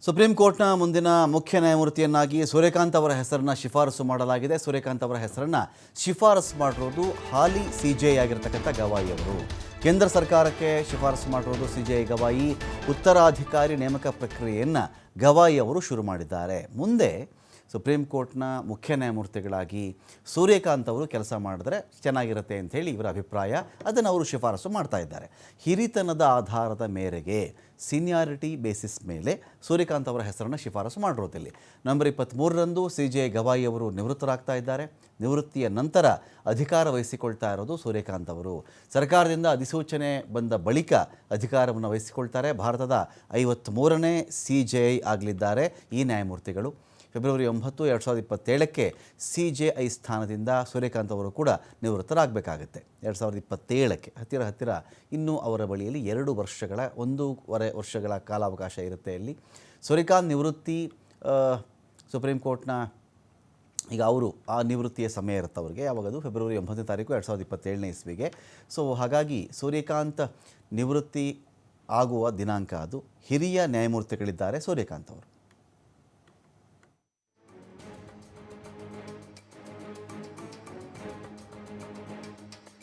Supreme ಕೋರ್ಟ್ನ ಮುಂದಿನ ಮುಖ್ಯ ನ್ಯಾಯಮೂರ್ತಿಯನ್ನಾಗಿ ಸೂರ್ಯಕಾಂತ್ ಅವರ ಹೆಸರನ್ನು ಶಿಫಾರಸು ಮಾಡಲಾಗಿದೆ. ಸೂರ್ಯಕಾಂತ್ ಅವರ ಹೆಸರನ್ನು ಶಿಫಾರಸು ಮಾಡಿರೋದು ಹಾಲಿ ಸಿಜೆಐ ಆಗಿರತಕ್ಕಂಥ ಗವಾಯಿ ಅವರು. ಕೇಂದ್ರ ಸರ್ಕಾರಕ್ಕೆ ಶಿಫಾರಸು ಮಾಡಿರೋದು ಸಿಜೆಐ ಗವಾಯಿ. ಉತ್ತರಾಧಿಕಾರಿ ನೇಮಕ ಪ್ರಕ್ರಿಯೆಯನ್ನು ಗವಾಯಿ ಅವರು ಶುರು ಮಾಡಿದ್ದಾರೆ. ಮುಂದೆ ಸುಪ್ರೀಂ ಕೋರ್ಟ್ನ ಮುಖ್ಯ ನ್ಯಾಯಮೂರ್ತಿಗಳಾಗಿ ಸೂರ್ಯಕಾಂತ್ ಅವರು ಕೆಲಸ ಮಾಡಿದ್ರೆ ಚೆನ್ನಾಗಿರುತ್ತೆ ಅಂಥೇಳಿ ಇವರ ಅಭಿಪ್ರಾಯ. ಅದನ್ನು ಅವರು ಶಿಫಾರಸು ಮಾಡ್ತಾ ಇದ್ದಾರೆ. ಹಿರಿತನದ ಆಧಾರದ ಮೇರೆಗೆ ಸೀನಿಯಾರಿಟಿ ಬೇಸಿಸ್ ಮೇಲೆ ಸೂರ್ಯಕಾಂತ್ ಅವರ ಹೆಸರನ್ನು ಶಿಫಾರಸು ಮಾಡಿರೋದಿಲ್ಲ. ನವೆಂಬರ್ 23ರಂದು ಸಿಜೆಐ ಗವಾಯಿ ಅವರು ನಿವೃತ್ತರಾಗ್ತಾ ಇದ್ದಾರೆ. ನಿವೃತ್ತಿಯ ನಂತರ ಅಧಿಕಾರ ವಹಿಸಿಕೊಳ್ತಾ ಇರೋದು ಸೂರ್ಯಕಾಂತ್ ಅವರು. ಸರ್ಕಾರದಿಂದ ಅಧಿಸೂಚನೆ ಬಂದ ಬಳಿಕ ಅಧಿಕಾರವನ್ನು ವಹಿಸಿಕೊಳ್ತಾರೆ. ಭಾರತದ 53ನೇ ಸಿಜೆಐ ಆಗಲಿದ್ದಾರೆ ಈ ನ್ಯಾಯಮೂರ್ತಿಗಳು. ಫೆಬ್ರವರಿ 9, 2027ಕ್ಕೆ ಸಿಜೆಐ ಸ್ಥಾನದಿಂದ ಸೂರ್ಯಕಾಂತ್ ಅವರು ಕೂಡ ನಿವೃತ್ತರಾಗಬೇಕಾಗುತ್ತೆ. 2027ಕ್ಕೆ ಹತ್ತಿರ ಇನ್ನೂ ಅವರ ಬಳಿಯಲ್ಲಿ 1.5 ವರ್ಷಗಳ ಕಾಲಾವಕಾಶ ಇರುತ್ತೆ. ಇಲ್ಲಿ ಸೂರ್ಯಕಾಂತ್ ನಿವೃತ್ತಿ ಸುಪ್ರೀಂ ಕೋರ್ಟ್ನ ಈಗ ಅವರು ಆ ನಿವೃತ್ತಿಯ ಸಮಯ ಇರುತ್ತೆ ಅವರಿಗೆ. ಯಾವಾಗದು ಫೆಬ್ರವರಿ 9ನೇ ತಾರೀಕು 2027ನೇ ಇಸ್ವಿಗೆ. ಸೊ ಹಾಗಾಗಿ ಸೂರ್ಯಕಾಂತ್ ನಿವೃತ್ತಿ ಆಗುವ ದಿನಾಂಕ ಅದು. ಹಿರಿಯ ನ್ಯಾಯಮೂರ್ತಿಗಳಿದ್ದಾರೆ ಸೂರ್ಯಕಾಂತ್ ಅವರು.